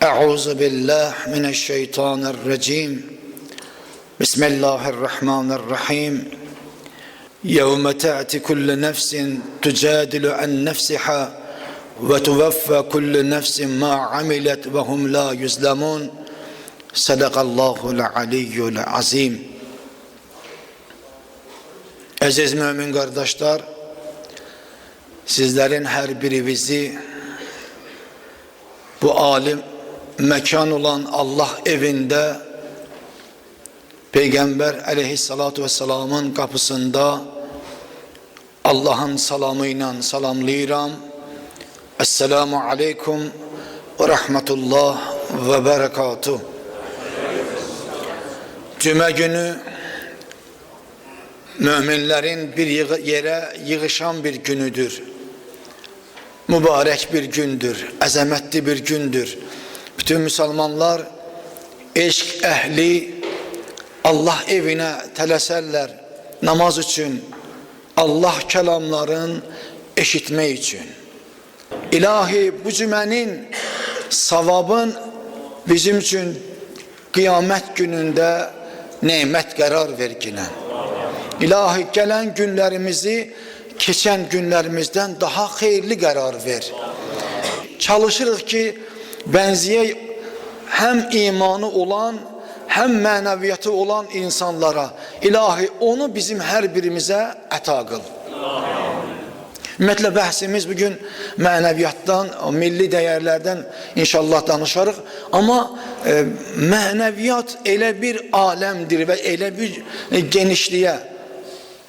Euzu billahi mineşşeytanirracim. Bismillahirrahmanirrahim. Yevme ta'ti kullu nefsin tujadilu an nefsiha ve tuvaffa kullu nefsin ma amilet ve hum la yuzlamun. Sadakallahul aliyyul azim. Aziz mümin kardeşler, sizlerin her biri bizi bu alim mekan olan Allah evinde Peygamber aleyhissalatu vesselamın kapısında Allah'ın salamıyla salamlayıram. Esselamu aleyküm ve rahmetullah ve berekatuh. Cuma günü müminlerin bir yere yığışan bir günüdür. Mübarek bir gündür, azametli bir gündür. Bütün Müslümanlar eşk ehli Allah evine tələsərlər namaz için, Allah kelamların eşitme için. İlahi bu cümenin savabın bizim için kıyamet gününde nimet karar vergine. İlahi gelen günlerimizi geçen günlerimizden daha hayırlı karar ver. Çalışırıq ki benziye hem imanı olan hem mənəviyyatı olan insanlara. İlahi onu bizim her birimize əta qıl. Ümumiyyətlə bəhsimiz bugün mənəviyyatdan, milli dəyərlərdən inşallah danışarıq. Ama mənəviyyat elə bir alemdir ve elə bir genişliğe.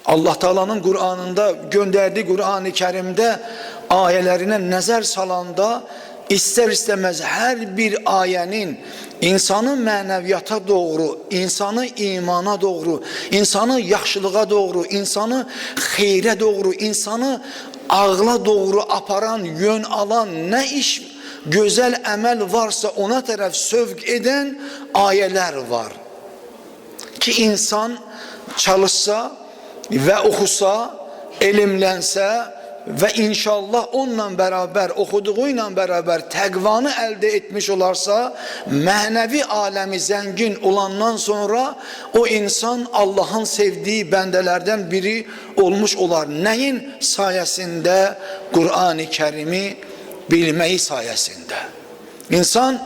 Allah Teala'nın Kur'an'ında gönderdiği Kur'an-ı Kerim'de ayelerine nəzər salanda ister istemez her bir ayenin insanı mənəviyyata doğru, insanı imana doğru, insanı yaxşılığa doğru, insanı xeyrə doğru, insanı ağla doğru aparan, yön alan ne iş, güzel emel varsa ona taraf sövq eden ayeler var. Ki insan çalışsa ve okusa, elimlense ve inşallah onunla beraber, okuduğuyla beraber təqvanı elde etmiş olarsa, mənəvi alemi zengin olandan sonra o insan Allah'ın sevdiği bendelerden biri olmuş olar. Neyin sayesinde? Kur'an-ı Kerim'i bilmeyi sayesinde. İnsan,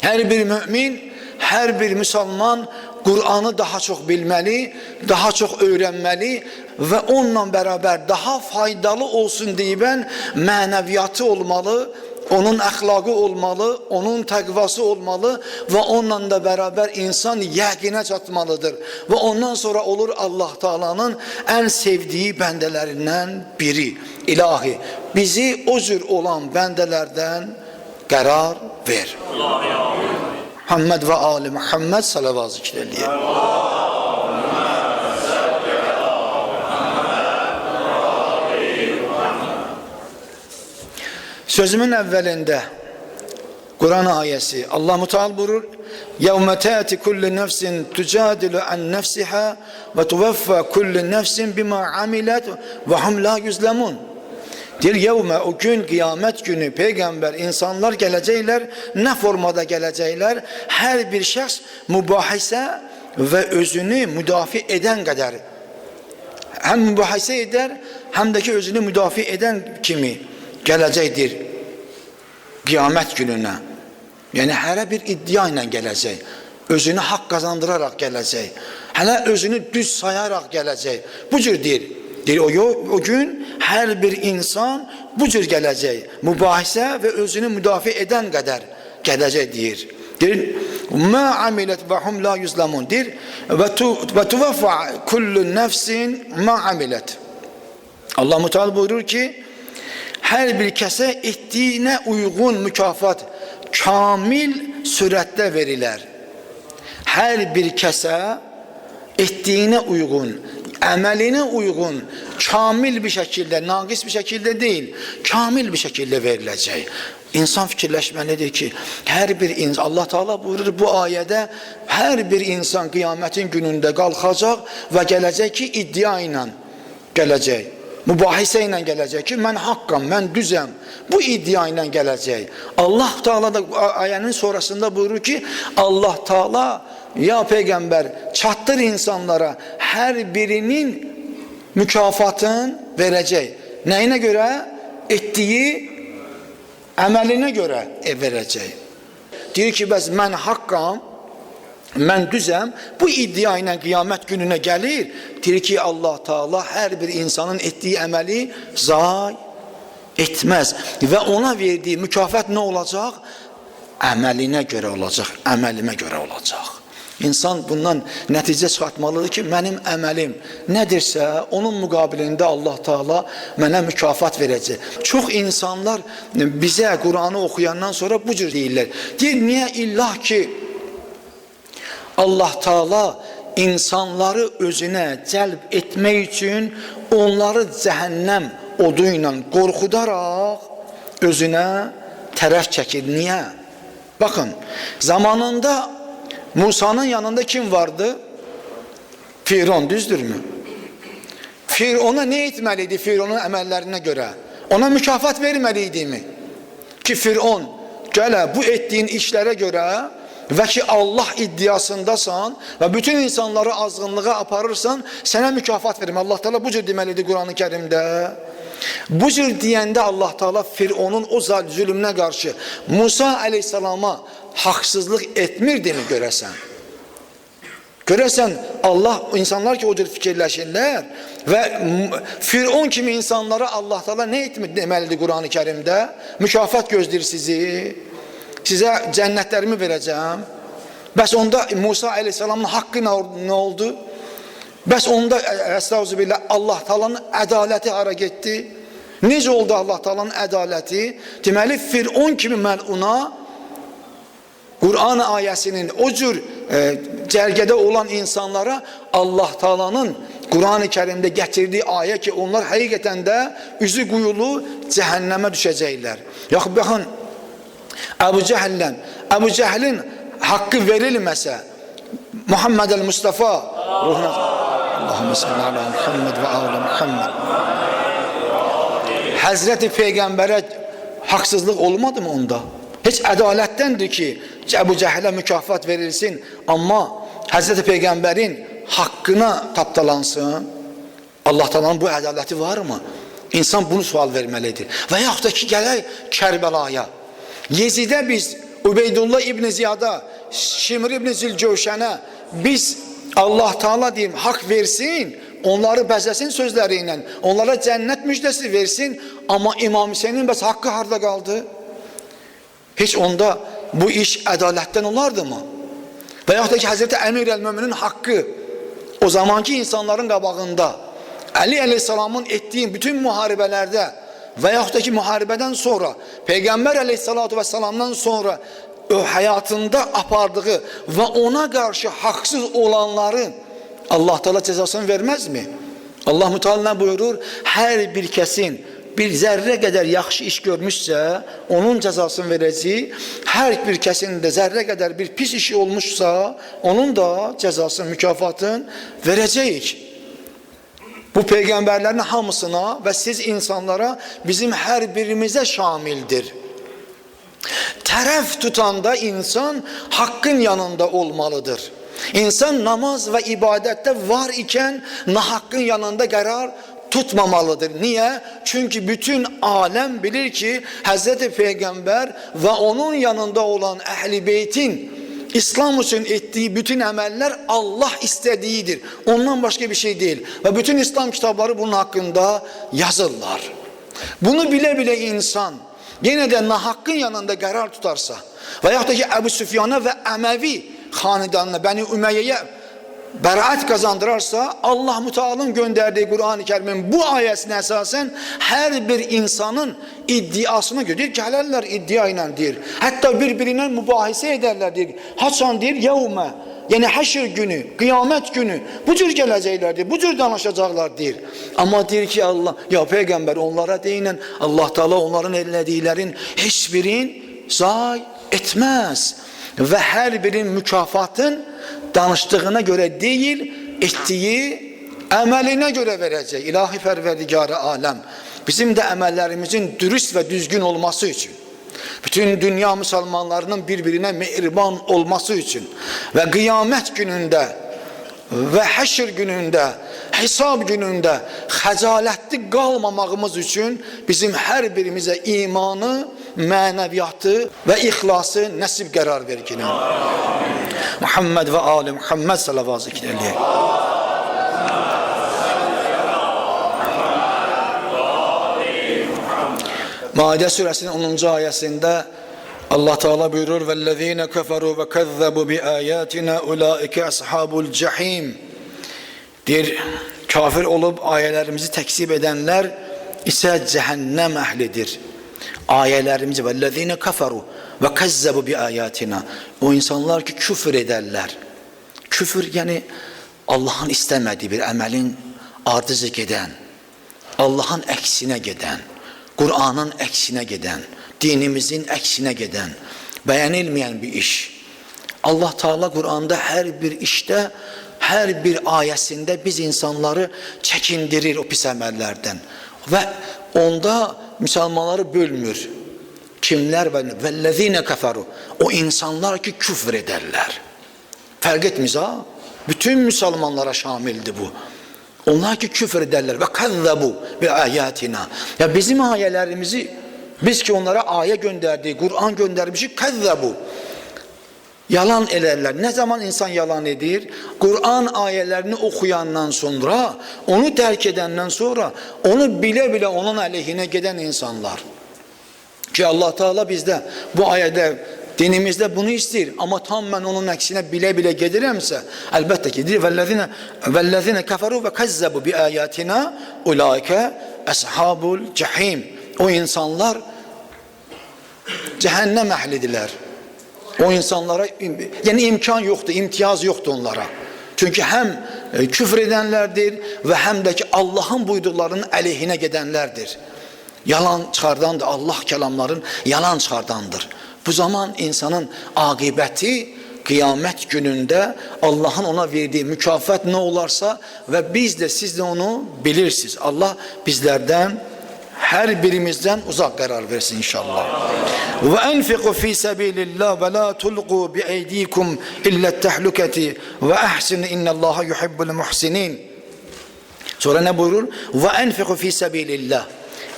her bir mümin, her bir Müslüman Kur'an'ı daha çok bilmeli, daha çok öğrenmeli ve onunla beraber daha faydalı olsun diye ben mənəviyyatı olmalı, onun ahlakı olmalı, onun təqvası olmalı ve onunla da beraber insan yəqinə çatmalıdır. Ve ondan sonra olur Allah Teala'nın en sevdiği bendelerinden biri. İlahi bizi o cür olan bendelerden karar ver. Muhammed ve Ali Muhammed salavat zikrediyor. Sözümün evvelinde Kur'an ayesi Allah Teala buyurur: "Yevme ta'ti kullu nefsin tujadilu an nefsiha ve tuvaffa kullu nefsin bima amilet ve hum la yuzlamun." Diyor yevme, o gün, kıyamet günü peygamber insanlar gelecekler, ne formada gelecekler? Her bir şahs mübahise ve özünü müdafi eden kadar, hem mübahise eder hem de ki özünü müdafi eden kimi gelecektir kıyamet gününe. Yani her bir iddia ile gelecek, özünü hak kazandırarak gelecek, hele özünü düz sayarak gelecek. Bu cür değil. O gün her bir insan bu cür gelecek. Mübahise ve özünü müdafi eden kadar gelecek dir. Ma amilet ve hum la yuzlamun dir. Ve tuvaffa kullu nefsin ma amilet. Allah Teala buyurur ki her bir kese ettiğine uygun mükafat kamil surette veriler. Her bir kese ettiğine uygun, emeline uygun, kamil bir şekilde, naqis bir şekilde değil, kamil bir şekilde verilecek. İnsan fikirleşmelidir ki her bir insan, Allah Teala buyurur bu ayede, her bir insan kıyametin gününde kalkacak ve gelecek ki iddia ile gelecek. mübahisə ilə gələcək ki, mən haqqam, mən düzəm. Bu iddia ilə gələcək. Allah Teala da ayənin sonrasında buyurur ki, Allah Teala, ya Peyğəmbər, çatdır insanlara hər birinin mükafatın verəcək. Nəyinə görə? Etdiyi əməlinə görə verəcək. Deyir ki, bəs mən haqqam, mən düzəm, bu iddia ilə qiyamət gününə gəlir. Deyir ki, Allah Teala hər bir insanın etdiyi əməli zay etməz. Və ona verdiyi mükafat nə olacaq? Əməlinə görə olacaq, əməlimə görə olacaq. İnsan bundan nəticə çıxartmalıdır ki, mənim əməlim nədirsə, onun müqabilində Allah Teala mənə mükafat verəcək. Çox insanlar bizə Qur'anı oxuyandan sonra bu cür deyirlər. Deyir, niyə illah ki, Allah Teala insanları özünə cəlb etmək üçün onları cəhənnəm odu ilə qorxudaraq özünə tərəf çəkir. Niyə? Baxın, zamanında Musa'nın yanında kim vardı? Firon, düzdürmü? Ona ne etmeliydi Firon'un əməllərinə görə? Ona mükafat vermeliydi mi? Ki Firon, gələ bu etdiyin işlərə görə və ki Allah iddiasındasan və bütün insanları azğınlığa aparırsan, sənə mükafat verim. Allah Teala bu cür deməliydi Quran-ı Kerimdə. Bu cür deyəndə Allah Teala Firon'un o zülmünə qarşı Musa aleyhisselama haqsızlıq etmirdi mi görəsən? Görəsən Allah, insanlar ki o cür fikirləşirlər və Firon kimi insanlara Allah Teala nə etmir deməlidir Quran-ı Kerimdə? Mükafat gözləyir sizi, sizə cənnətlərimi verəcəm. Bəs onda Musa aleyhisselamın haqqı nə oldu? Bəs onda estağfirullah Allah Teala'nın ədaləti hara getdi? Necə oldu Allah Teala'nın ədaləti? Deməli Firon kimi məluna Quran ayəsinin o cür cərgədə olan insanlara Allah Teala'nın Quran-ı Kerimdə gətirdiyi ayə ki, onlar həqiqətən də üzü quyulu cəhənnəmə düşəcəklər. Yaxud baxın, Əbu Cəhlin haqqı verilməsə, Muhammed el-Mustafa ruhuna Allahümme salli ala Muhammed və ala Muhammed Həzreti Peyğəmbərə haqsızlıq olmadı mı onda? Heç ədalətdəndir ki, Əbu Cəhlə mükafat verilsin, amma Həzreti Peyğəmbərin haqqına tapdalansın. Allah Teala'nın bu ədaləti var mı? İnsan bunu sual verməlidir. Və yaxud da ki, gələk Kərbəlaya. Yezidə biz, Ubeydullah İbn Ziyada, Şimr İbn Zülcövşənə biz Allah Teala deyim, haqq versin, onları bəzəsin sözləri ilə, onlara cənnət müjdəsi versin, amma İmam Hüseynin bəs haqqı harda qaldı? Heç onda bu iş ədalətdən olardı mı? Və yaxud da ki, Həzreti Əmir el-Möminin haqqı o zamanki insanların qabağında Əli aleyhisselamın etdiyi bütün müharibələrdə və yaxud da ki, müharibədən sonra Peyğəmbər aleyhissalatu vesselamdan sonra o həyatında apardığı və ona qarşı haqsız olanların Allah Teala cəzasını verməzmi? Allah Müteala buyurur, hər bir kəsin bir zərrə qədər yaxşı iş görmüşsə, onun cəzasını verəcək. Hər bir kəsin də zərrə qədər bir pis işi olmuşsa, onun da cəzasını, mükafatını verəcəyik. Bu peyğəmbərlərin hamısına və siz insanlara, bizim hər birimizə şamildir. Tərəf tutanda insan haqqın yanında olmalıdır. İnsan namaz və ibadətdə var ikən nahaqqın yanında qərar tutmamalıdır. Niye? Çünkü bütün alem bilir ki Hazreti Peygamber ve onun yanında olan Ehl-i Beyt'in İslam için ettiği bütün emeller Allah istediğidir. Ondan başka bir şey değil. Ve bütün İslam kitapları bunun hakkında yazırlar. Bunu bile bile insan yine de nahakkın yanında karar tutarsa veyahut da ki Ebu Süfyan'a ve Emevi hanedanına, Beni Ümeyye'ye bəraət kazandırarsa, Allah Müteala'nın gönderdiği Kur'an-ı Kerim'in bu ayesine esasen her bir insanın iddiasına göre gəlirlər iddia ilə deyir. Hatta birbirine mübahisə ederler deyir. Haçan deyir, yevme, yani haşr günü, kıyamet günü bu cür gələcəklər deyir, bu cür danışacaklar deyir. Ama deyir ki Allah, ya Peygamber onlara deyinən Allah Teala onların ellədiklərin heç birin zay etmez. Ve her birinin mükafatın danıştığına göre değil, ettiği Əməlinə görə verəcək. İlahi Pərverdigarı aləm bizim də əməllərimizin dürüst və düzgün olması üçün, bütün dünya müsəlmanlarının bir-birinə mehriban olması üçün və qiyamət günündə və həşr günündə, hesab günündə xəcalətli qalmamağımız üçün bizim hər birimizə imanı, mənəviyyatı və ixlası nəsib qərar verginin. Muhammed və Ali Muhammed salavat zikr eləyək. Maidə surəsinin 10-cu ayəsində Allah Teala buyurur: "Vellezine keferu ve kezzebu bi ayatina ulaike ashabul cehim." Deyir, kafir olub ayələrimizi təkzib edənlər isə cəhənnəm əhlidir. Ayələrimizi vellezine keferu ve kezzebu bi ayatina. O insanlar ki küfür edərlər. Küfür yəni Allahın istəmədiyi bir əməlin ardıcı gedən, Allahın əksinə gedən, Kur'an'ın əksinə gedən, dinimizin əksinə gedən, bəyənilməyən bir iş. Allah Teala Kur'an'da hər bir işdə, hər bir ayəsində biz insanları çəkindirir o pis əməllərdən. Və onda müsəlmanları bölmür. Kimlər? Vellezine keferu. O insanlar ki küfür ederler. Fərq etmez ha? Bütün müsəlmanlara şamildir bu. Onlar ki küfür ederler ve kazzabu bi ayatina. Ya bizim ayələrimizi biz ki onlara ayə gönderdik, Kur'an göndermişik, kazzabu. Yalan ederler. Ne zaman insan yalan edir? Kur'an ayələrini okuyandan sonra, onu terk edenden sonra, onu bile bile onun aleyhine giden insanlar. Ki Allah Teala bizde bu ayədə, dinimizde bunu istəyir. Ama tam ben onun əksine bile bile gedirəmsə, əlbəttə ki, deyir, vellezine keferu ve kazzabu bi ayatina ulaike ashabul cehim. O insanlar cehennem əhlidirlər. O insanlara yani imkan yoktu, imtiyaz yoktu onlara. Çünkü hem küfür edenlerdir ve hem de ki Allah'ın buyurduklarının aleyhine gidenlerdir. Yalan çıxardandır, Allah kelamların yalan çıxardandır. Bu zaman insanın akibəti kıyamet gününde Allah'ın ona verdiği mükafat ne olarsa ve biz de siz de onu bilirsiniz. Allah bizlerden her birimizden uzak karar versin inşallah. Ve enfiqu fi sabilillah ve la tulqu bi eydikum illa tehluketi ve ahsin innallaha yuhibbul muhsinin. Sonra ne buyurur? Ve enfiqu fi sabilillah.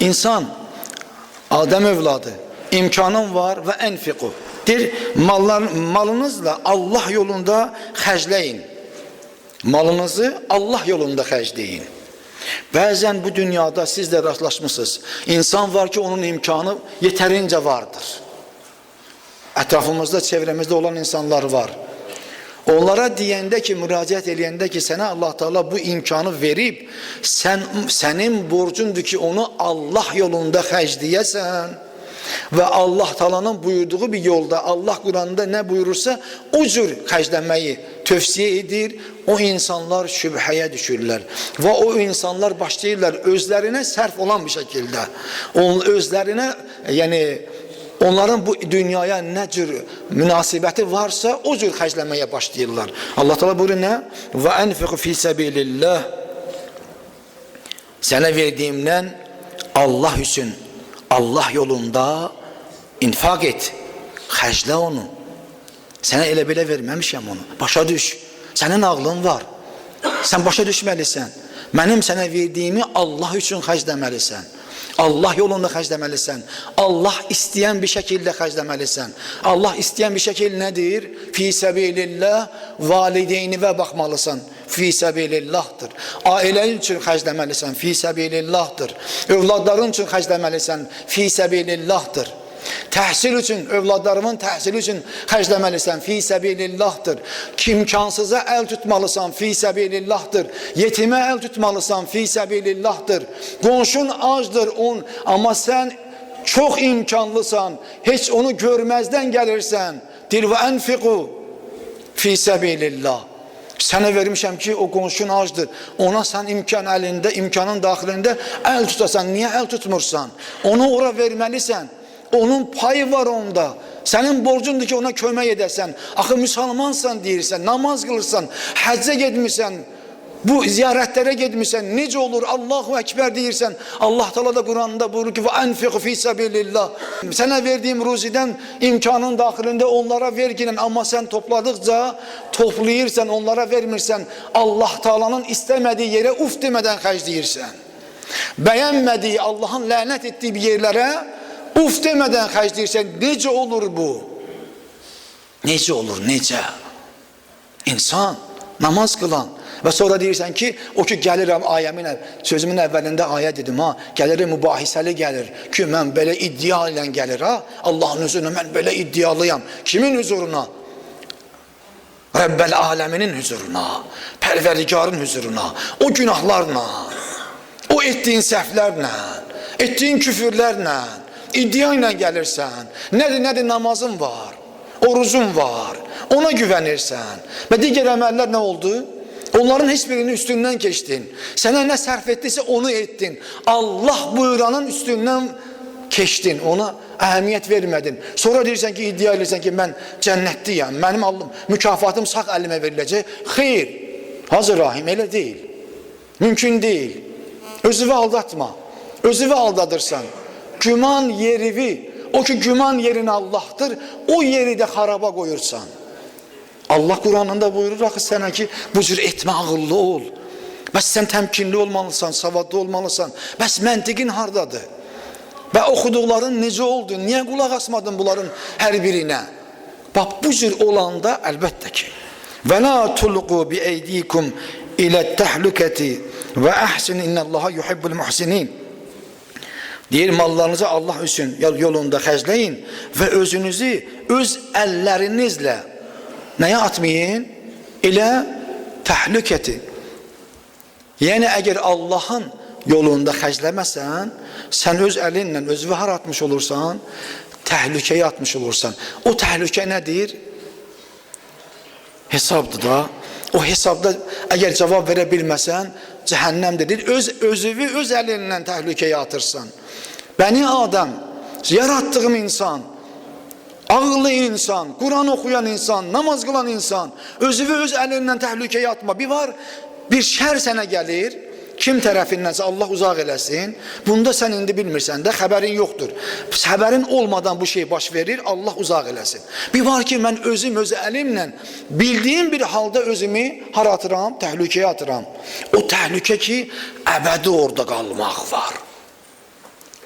İnsan, Adem evladı, imkanın var ve enfiqu. Malınızla Allah yolunda xərcləyin. Malınızı Allah yolunda xərcləyin. Bəzən bu dünyada siz de rastlaşmışsınız. İnsan var ki onun imkanı yeterince vardır. Etrafımızda, çevremizde olan insanlar var. Onlara deyəndə ki, müraciət eləyəndə ki, sənə Allah Teala bu imkanı verib, sənin borcundur ki, onu Allah yolunda xərcləyəsən və Allah Teala'nın buyurduğu bir yolda, Allah Kur'an'da ne buyurursa o cür xərcləməyi tövsiye edir. O insanlar şübhəyə düşürlər və o insanlar başlayırlar özlerine sərf olan bir şekilde, özlerine yani onların bu dünyaya ne cür münasibəti varsa o cür xərcləməyə başlayırlar. Allah Teala buyurur ne? Ve enfiqu fi sabilillah. Sənə verdiğimdən Allah üçün, Allah yolunda infak et. Xərclə onu. Sənə elə belə verməmişəm onu. Başa düş. Sənin ağlın var. Sən başa düşməlisən. Mənim sənə verdiyimi Allah üçün xərcləməlisən. Allah yolunda xərcləməlisən. Allah istəyən bir şəkildə xərcləməlisən. Allah istəyən bir şəkil nədir? Fi səbilillah, valideynivə baxmalısan. Fi səbilillahdır. Ailəyin üçün xərcləməlisən. Fi səbilillahdır. Övladların üçün xərcləməlisən. Fi səbilillahdır. Təhsil üçün, övladlarımın təhsili üçün xərcləməlisən, fi səbilillahdır. İmkansıza əl tutmalısan, fi səbilillahdır. Yetimə əl tutmalısan, fi səbilillahdır. Qonşun acdır, amma sən çox imkanlısan, heç onu görməzdən gəlirsən. Dil və ənfiqu fi səbilillah. Sənə vermişəm ki, o qonşun acdır. Ona sən imkan əlində, imkanın daxilində əl tutasan, niyə əl tutmursan? Onu ora verməlisən. Onun payı var onda. Sənin borcundur ki ona kömək edəsən. Axı müsəlmansan deyirsən, namaz qılırsan, həccə getmirsən. Bu ziyarətlere getmişsən, necə olur? Allahu Ekber deyirsən. Allah Teala da Kur'an'da buyurur ki: "Enfiq fi sabilillah." Sana verdiğim ruziden imkanın dahilinde onlara verginin, ama sen topladıkça toplayırsan, onlara vermirsən. Allah Teala'nın istemediği yere uf demeden xərcləyirsən. Beğenmediği, Allah'ın lanet ettiği bir yerlere uf demeden xərcləyirsən. Necə olur bu? Necə olur, necə? İnsan namaz kılan ve sonra deyirsən ki, o ki gəlirəm ayəmin, sözümün əvvəlində ayə dedim ha, gəlir mübahisəli gəlir ki, mən belə iddia ilə gəlir ha, Allahın huzuruna mən belə iddialıyam. Kimin huzuruna? Rəbbəl aləminin huzuruna, Pərverdigarın huzuruna, o günahlarla, o etdiğin səhvlərlə, etdiğin küfürlərlə, iddia ilə gəlirsən. Nədir namazın var, orucun var, ona güvənirsən. Və digər əməllər nə oldu? Onların hiçbirinin üstündən keçdin. Sənə nə sərf etdiysə onu etdin. Allah buyuranın üstündən keçdin. Ona əhəmiyyət vermədin. Sonra deyirsən ki, iddia edirsən ki, mən cənnətliyəm. Mənim mükafatım sağ əlimə veriləcək. Xeyr. Hazır Rahim, elə deyil. Mümkün deyil. Özünü aldatma. Özünü aldadırsan. Güman yerivi, o ki güman yerini Allah'tır, o yeri de haraba koyursan. Allah Kur'an'ında buyurur axı sənə ki, bu cür etmə, ağıllı ol. Bəs sən təmkinli olmalısan, savadlı olmalısan. Bəs məntiqin hardadır? Və oxuduqların necə oldu? Niyə qulaq asmadın bunların hər birinə? Bax, bu cür olanda əlbəttə ki, وَلَا تُلْقُوا بِأَيْدِيكُمْ إِلَى التَّحْلُكَةِ وَأَحْسِنْ إِنَّ اللّٰهَ يُحِبُّ الْمُحْسِنِينَ. Deyir, mallarınızı Allah üçün yolunda xərcləyin və özünüzü öz əllərinizlə nəyə atmayın? İlə təhlükəti. Yəni, əgər Allahın yolunda xərcləməsən, sən öz əlinlə özünü har atmış olursan, təhlükəyə atmış olursan. O təhlükə nədir? Hesabdır da. O hesabda əgər cavab verə bilməsən, cəhənnəmdir. Özünü öz əlinlə təhlükəyə atırsan. Bəni Adam, yarattığım insan, ağıllı insan, Kur'an okuyan insan, namaz kılan insan, özünü öz əlindən təhlükəyə atma. Bir var, bir şər sənə gəlir, kim tərəfindənsə Allah uzaq eləsin, bunda sən indi bilmirsən də, xəbərin yoxdur. Xəbərin olmadan bu şey baş verir, Allah uzaq eləsin. Bir var ki, mən öz əlimlə bildiyim bir halda özümü hara atıram, təhlükəyə atıram. O təhlükə ki, əbədi orada qalmaq var.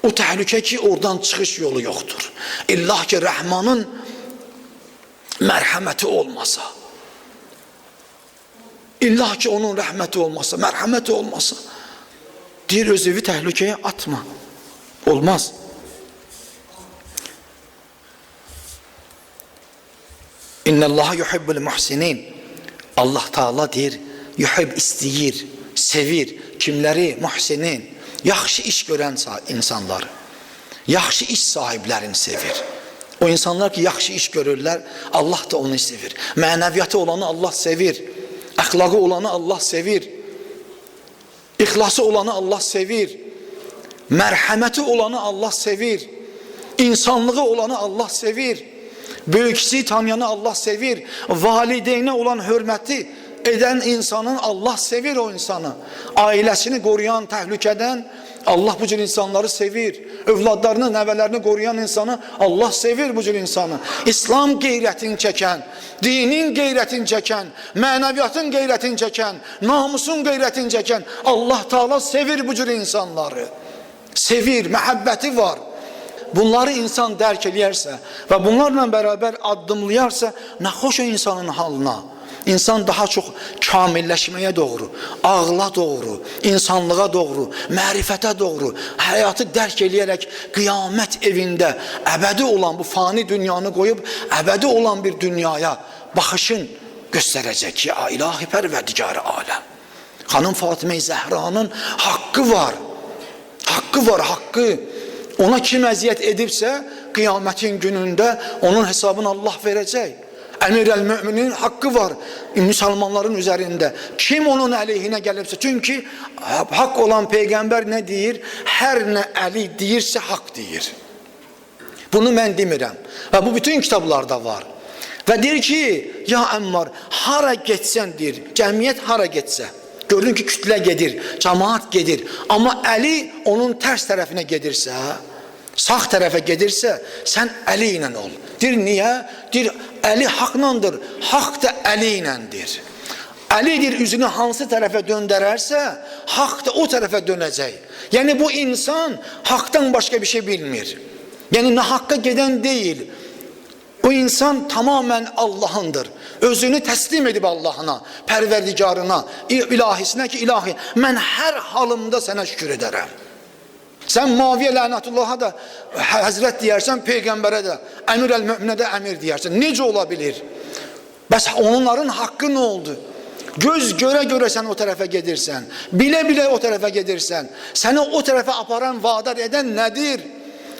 O təhlükə ki, oradan çıxış yolu yoxdur. İllah ki, Rəhmanın mərhəməti olmasa, İllah ki, onun rəhməti olmasa, mərhəməti olmasa, deyir, özünü təhlükəyə atma. Olmaz. İnnəllaha yuhibbul muhsinin. Allah Teala deyir, yuhib istəyir, sevir. Kimləri? Muhsinin. Yaxşı iş görən insanları, yaxşı iş sahiblərini sevir. O insanlar ki, yaxşı iş görürlər, Allah da onu sevir. Mənəviyyatı olanı Allah sevir. Əxlaqı olanı Allah sevir. İxlası olanı Allah sevir. Mərhəməti olanı Allah sevir. İnsanlığı olanı Allah sevir. Böyüksü tanıyanı Allah sevir. Valideynə olan hörməti eden insanın Allah sevir o insanı. Ailesini koruyan təhlükədən Allah bu cür insanları sevir. Övladlarını, nəvələrini koruyan insanı Allah sevir bu cür insanı. İslam qeyrətini çəkən, dinin qeyrətini çəkən, mənəviyyatın qeyrətini çəkən, namusun qeyrətini çəkən Allah Teala sevir bu cür insanları. Sevir, məhəbbəti var. Bunları insan dərk eləyərsə və bunlarla beraber addımlayarsa, nə xoş o insanın halına. İnsan daha çok kamilleşmeye doğru, ağla doğru, insanlığa doğru, mərifətə doğru, hayatı dərk eləyərək qiyamət evində əbədi olan bu fani dünyanı koyup əbədi olan bir dünyaya baxışın göstərəcək ki, ilahi pərverdigarı aləm. Xanım Fatimə-i Zəhranın haqqı var. Haqqı var, haqqı. Ona kim əziyyət edibsə, qiyamətin günündə onun hesabını Allah verəcək. Əmir el-Müminin hakkı var Müslümanların üzerinde. Kim onun aleyhine gelipse, çünkü hak olan peygamber ne deyir? Her ne əli deyirsə hak deyir. Bunu mən demirəm. Və bu bütün kitablarda var. Və deyir ki, ya Əmmar, hara getsən deyir, cəmiyyət hara getsə, Gördün ki kütlə gedir, cemaat gedir. Amma əli onun tərs tərəfinə gedirsə, sağ tərəfə gedirsə, sən əli ilə ol. Deyir, niyə? Deyir, əli haqlandır, haq da əli iləndir. Əlidir üzünü hansı tərəfə döndərərsə, haq da o tərəfə dönəcək. Yəni bu insan haqdan başqa bir şey bilmir. Yəni nahaqqa gedən deyil. O insan tamamen Allah'ındır. Özünü teslim edip Allah'ına, perverdigarına, ilahisine ki ilahi, ben her halımda sana şükür ederim. Sen Muaviye lanetullah'a da Hazret diyersen, peygambere de, emir el mümin'e de emir diyersen. Nece olabilir? Bəs onların hakkı ne oldu? Göz göre göre sen o tarafa gelirsen, bile bile o tarafa gelirsen, seni o tarafa aparan, vadar eden nedir?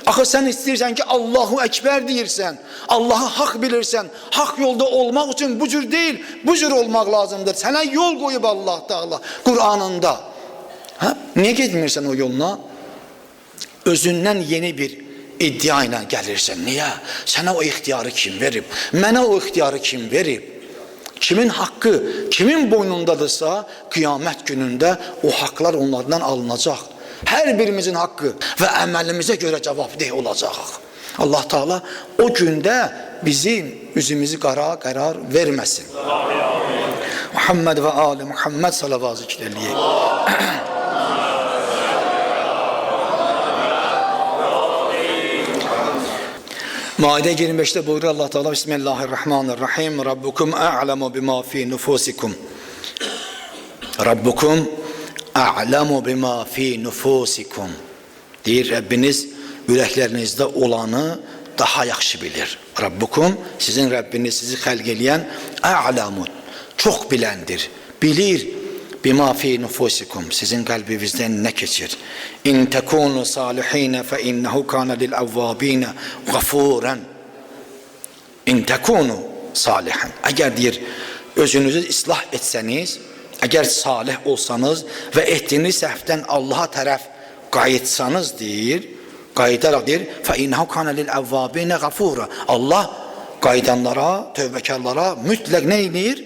Axı sen istəyirsən ki Allahu Ekber deyirsən, Allah'ı hak bilirsən, hak yolda olmak için bu cür değil, bu cür olmak lazımdır. Sana yol koyup Allah Teala Kur'an'ında. Niye gitmirsən o yoluna? Özündən yeni bir iddia ilə gəlirsən. Niye? Sana o ihtiyarı kim verib? Mənə o ihtiyarı kim verib? Kimin hakkı, kimin boynundadırsa kıyamet gününde o haklar onlardan alınacak. Her birimizin hakkı ve əməlimize göre cevapdeh olacak. Allah Teala o günde bizim üzümüzü karar vermesin. Muhammed ve Ali Muhammed salavat zikreliyek. Maide 25'te buyuruyor Allah Teala Bismillahirrahmanirrahim. Rabbukum a'lemu bima fi nufusikum. Rabbukum a'lemu bima fi nufusikum. Deyir Rabbiniz yüreklerinizde olanı daha yaxşı bilir. Rabbukum, sizin Rabbiniz sizi xəlq eləyən a'lemu, çok bilendir. Bilir bima fi nufusikum, sizin kalbinizden ne geçir. İn tekunu salihin fe innehu kana lil avvabin gafuran. İn tekunu salihin. Eğer deyir özünüzü ıslah etseniz, eğer salih olsanız ve ettiğiniz səhvdən Allah'a tərəf qayıtsanız deyir, qayıdaraq deyir fe innehu kana lil avvabin gafura. Allah qayıdanlara, tövbəkarlara mütləq ne edir?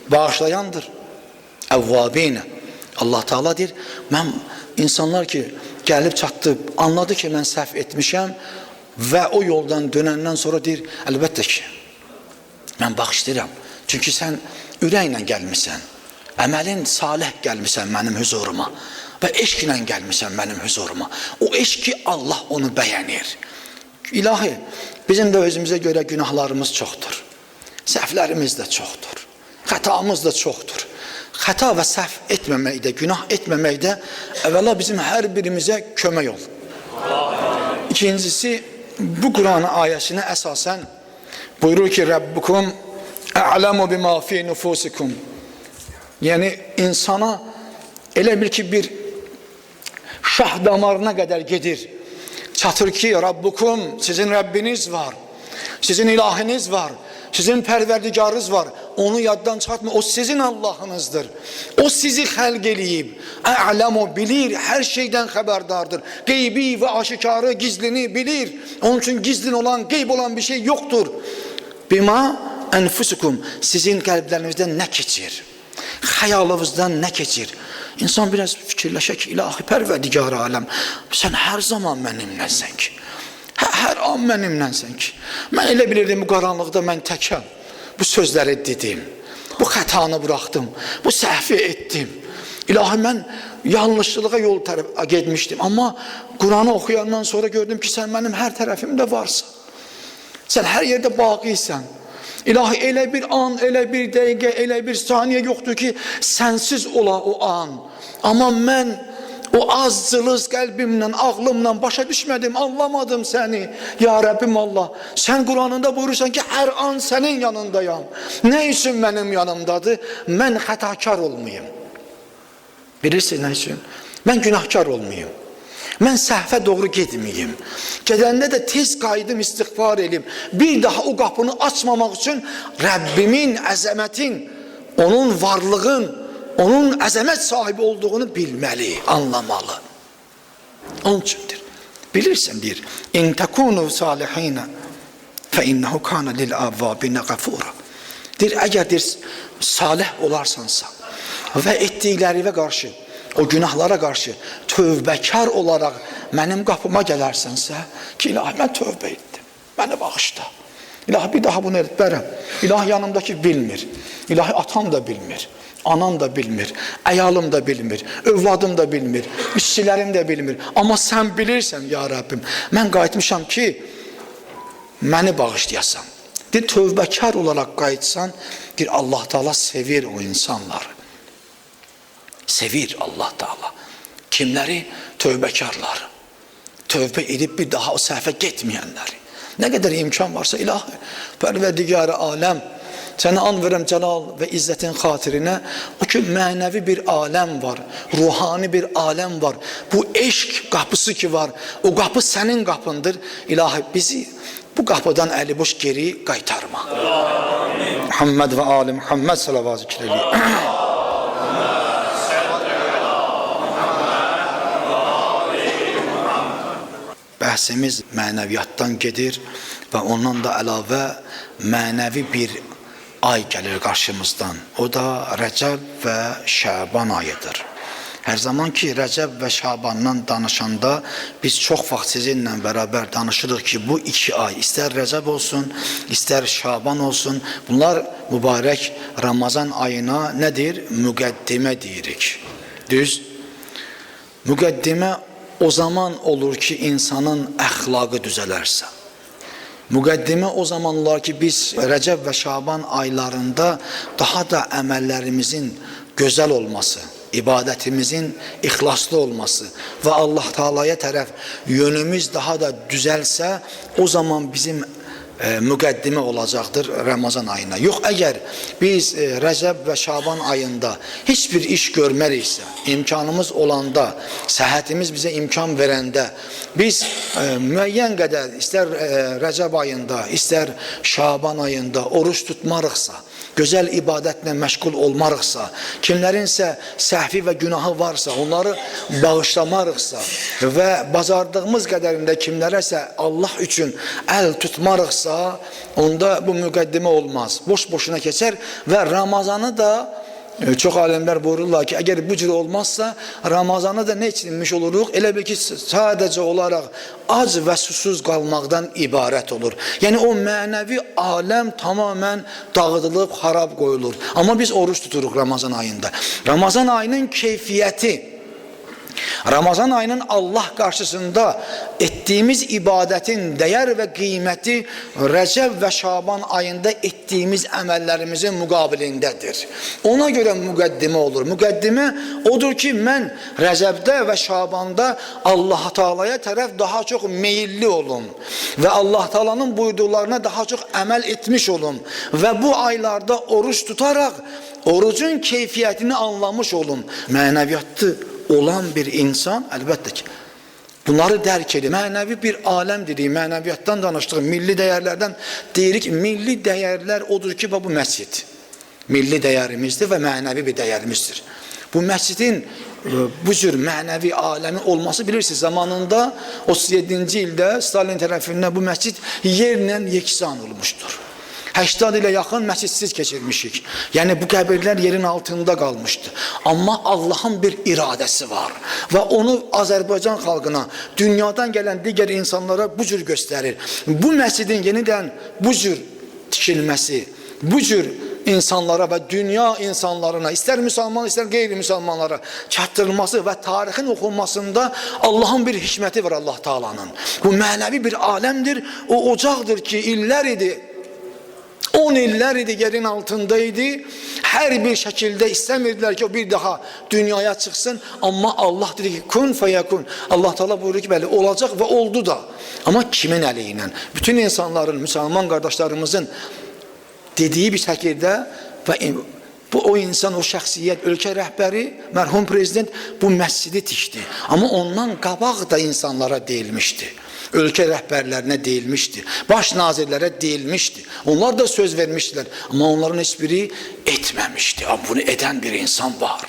Bağışlayandır. Evvabine. Allah Teala deyir, mən insanlar ki gəlib çatdı, anladı ki mən səhv etmişəm və o yoldan dönəndən sonra deyir, əlbəttə ki mən bağışlayıram. Çünki sən ürəklə gəlmisən, əməlin salih gəlmisən mənim huzuruma və eşqlə gəlmisən mənim huzuruma. O eşqi Allah onu bəyənir. İlahi, bizim də özümüzə görə günahlarımız çoxdur, səhvlərimiz də çoxdur, xətamız da çoxdur. Xəta və səhv etməməkdə, günah etməməkdə əvvəla bizim hər birimizə kömək ol. İkincisi, bu Kur'an ayəsinə əsasən buyurur ki, Rabbukum a'lamu bima fi nufusikum. Yəni insana elə bil ki bir şah damarına qədər gedir. Çatır ki, Rabbukum, sizin Rabbiniz var, sizin ilahiniz var, sizin perverdigarınız var. Onu yaddan çıkartma. O sizin Allah'ınızdır. O sizi xəlq eləyib. A'lamu, bilir, her şeyden haberdardır. Geybi ve aşikarı, gizlini bilir. Onun için gizlin olan, geyb olan bir şey yoktur. Bima enfusukum, sizin kalplerinizden ne geçir? Hayalınızdan ne geçir? İnsan biraz fikirləşək ki, ilahi perverdigar alem, sen her zaman mənimləsən ki. Her an mənimlənsən ki. Mən elə bilirdim bu qaranlıqda mən təkəm. Bu sözləri dedim. Bu xətanı buraxdım. Bu səhvi etdim. İlahi mən yanlışlığa yol tərəfə getmişdim. Amma Kur'an'ı oxuyandan sonra gördüm ki sən mənim hər tərəfimdə varsan. Sən hər yerdə baqiysən. İlahi elə bir an, elə bir dəqiqə, elə bir saniyə yoxdur ki sənsiz ola o an. Amma mən o az cılız qəlbimlə, ağlımla başa düşmədim, anlamadım səni. Ya Rabbim Allah, sən Kur'an'ında buyurursan ki hər an sənin yanındayam. Ne üçün mənim yanımdadır? Mən xətakar olmayayım. Bilirsiniz ne üçün? Mən günahkar olmayayım. Mən səhvə doğru getməyim. Gedəndə də tez qayıdım, istiğfar edim. Bir daha o qapını açmamaq üçün Rabbimin, əzəmətin, onun varlığın, onun əzəmət sahibi olduğunu bilməli, anlamalı. Onun üçündür. Bilirsən deyir, İn tekunu salihina fe innehu kana lil avvabine gafura. Deyir, əgər deyir, salih olarsansa, və etdiklərinə qarşı, o günahlara qarşı tövbəkar olaraq mənim qapıma gələrsənsə ki, ilahi mən tövbə etdim, məni bağışla. İlahi bir daha bunu etmərəm. İlahi yanımdakı bilmir. İlahi atam da bilmir. Anam da bilmir. Əyalım da bilmir. Övladım da bilmir. İşçilərim də bilmir. Amma sən bilirsən ya Rəbbim. Mən qayıtmışam ki, məni bağışlayasan. Deyir, tövbəkar olaraq qayıtsan, deyir, Allah Teala sevir o insanları. Sevir Allah Teala. Kimləri? Tövbəkarları. Tövbə edib bir daha o səhvə getməyənləri. Nə qədər imkan varsa ilahi, Pərverdigar-ı aləm, sənə and verəm cəlal və izzətin xatirinə, o ki mənəvi bir aləm var, ruhani bir aləm var, bu eşq qapısı ki var, o qapı sənin qapındır, ilahi bizi bu qapıdan əli boş geri qaytarma. Muhammed və ali Muhammed salavat zikr edir. Bəhsimiz mənəviyyatdan gedir və ondan da əlavə mənəvi bir ay gəlir qarşımızdan. O da Rəcəb və Şaban ayıdır. Hər zaman ki Rəcəb və Şabandan danışanda biz çox vaxt sizinlə bərabər danışırıq ki, bu iki ay, istər Rəcəb olsun, istər Şaban olsun, bunlar mübarək Ramazan ayına nədir? Müqəddimə deyirik. Düz? Müqəddimə o zaman olur ki, insanın əxlaqı düzələrsə. Müqəddimə o zaman olar ki, biz Rəcəb və Şaban aylarında daha da əməllərimizin gözəl olması, ibadətimizin ixlaslı olması və Allah Teala'ya tərəf yönümüz daha da düzəlsə, o zaman bizim müqəddimə olacaqdır Ramazan ayına. Yox, əgər biz Rəcəb və Şaban ayında heç bir iş görməriksə, imkanımız olanda, səhhətimiz bizə imkan verəndə, biz müəyyən qədər, istər Rəcəb ayında, istər Şaban ayında oruç tutmarıqsa, gözəl ibadətlə məşğul olmarıqsa, kimlərinsə səhvi və günahı varsa, onları bağışlamarıqsa və bacardığımız qədərində kimlərəsə Allah üçün əl tutmarıqsa, onda bu müqəddimə olmaz. Boş-boşuna keçər və Ramazanı da çox alimlər buyururlar ki, əgər bu cür olmazsa, Ramazanı da nə içinmiş oluruq? Elə bil ki, sadəcə olaraq ac və susuz qalmaqdan ibarət olur. Yəni, o mənəvi aləm tamamən dağıdılıb, xarab qoyulur. Amma biz oruç tuturuq Ramazan ayında. Ramazan ayının keyfiyyəti, Ramazan ayının Allah qarşısında etdiyimiz ibadətin dəyər və qiyməti Rəcəb və Şaban ayında etdiyimiz əməllərimizin müqabilindədir. Ona görə müqəddimə olur. Müqəddimə odur ki, mən Rəcəbdə və Şabanda Allah Teala'ya tərəf daha çox meyilli olum və Allah Teala'nın buyurduqlarına daha çox əməl etmiş olum və bu aylarda oruç tutaraq orucun keyfiyyətini anlamış olum. Mənəviyyatı olan bir insan, əlbəttə ki, bunları dərk edir. Mənəvi bir aləm dedik, mənəviyyatdan danışdıq, milli dəyərlərdən deyirik. Milli dəyərlər odur ki, bu məscid milli dəyərimizdir və mənəvi bir dəyərimizdir. Bu məscidin bu cür mənəvi aləmi olması bilirsiniz, zamanında 37-ci ildə Stalin tərəfindən bu məscid yerlə yeksan olmuşdur. 80 ilə yaxın məscidsiz keçirmişik. Yəni bu qəbirlər yerin altında qalmışdı. Amma Allahın bir iradəsi var və onu Azərbaycan xalqına, dünyadan gələn digər insanlara bu cür göstərir. Bu məscidin yenidən bu cür tikilməsi, bu cür insanlara və dünya insanlarına, istər müsəlman, istər qeyri-müsəlmanlara çatdırılması və tarixin oxunmasında Allahın bir hikməti var Allah Teala'nın. Bu mənəvi bir aləmdir, o ocaqdır ki, illər idi, 10 illər idi yerin altındaydı. Hər bir şəkildə istəmirdilər ki, o bir daha dünyaya çıxsın. Amma Allah dedi ki, kun fəyəkun. Allah Teala buyurur ki, bəli, olacaq və oldu da. Amma kimin əli ilə? Bütün insanların, müsəlman qardaşlarımızın dediyi bir şəkildə və o insan, o şəxsiyyət, ölkə rəhbəri, mərhum prezident bu məscidi tikdi. Amma ondan qabaq da insanlara deyilmişdi. Ölkə rəhbərlərinə deyilmişdi, baş nazirlərə deyilmişdi. Onlar da söz vermişdilər, amma onların heç biri etməmişdi. Amma bunu edən bir insan var.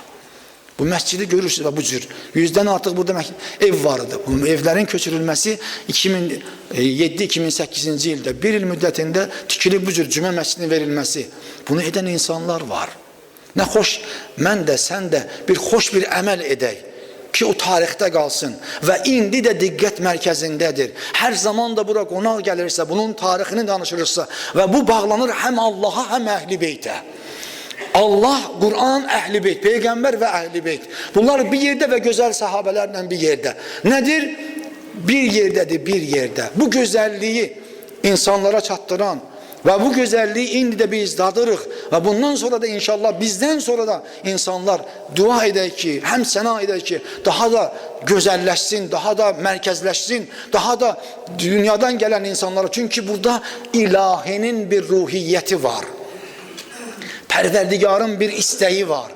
Bu məscidi görürsünüz və bu cür. 100-dən artıq burada ev vardı. Bu evlərin köçürülməsi 2007-2008-ci ildə, bir il müddətində tikilib bu cür cümə məscidinin verilməsi. Bunu edən insanlar var. Nə xoş, mən də, sən də bir xoş bir əməl edək ki, o tarixdə qalsın və indi də diqqət mərkəzindədir. Hər zaman da bura qonaq gəlirsə, bunun tarixini danışırsa və bu bağlanır həm Allaha, həm Əhl-i Beytə. Allah, Quran, Əhl-i Beyt, Peyğəmbər və Əhl-i Beyt. Bunlar bir yerdə və gözəl sahabələrlə bir yerdə. Nədir? Bir yerdədir, bir yerdə. Bu gözəlliyi insanlara çatdıran və bu gözəlliyi indi də biz dadırıq və bundan sonra da inşallah bizdən sonra da insanlar dua edək ki, həm səna edək ki, daha da gözəlləşsin, daha da mərkəzləşsin, daha da dünyadan gələn insanlara. Çünki burada ilahinin bir ruhiyyəti var. Pərverdigarın bir istəyi var.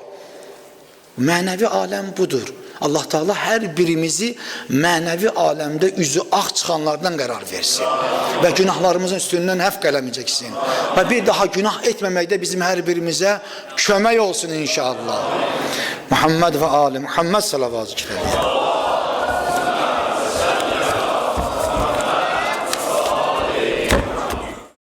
Mənəvi aləm budur. Allah Teala hər birimizi mənəvi aləmdə üzü ağ çıxanlardan qərar versin və günahlarımızın üstündən həf qələmi çəksin və bir daha günah etməməkdə bizim hər birimizə kömək olsun inşallah. Muhammed və Ali Muhammed salavatı.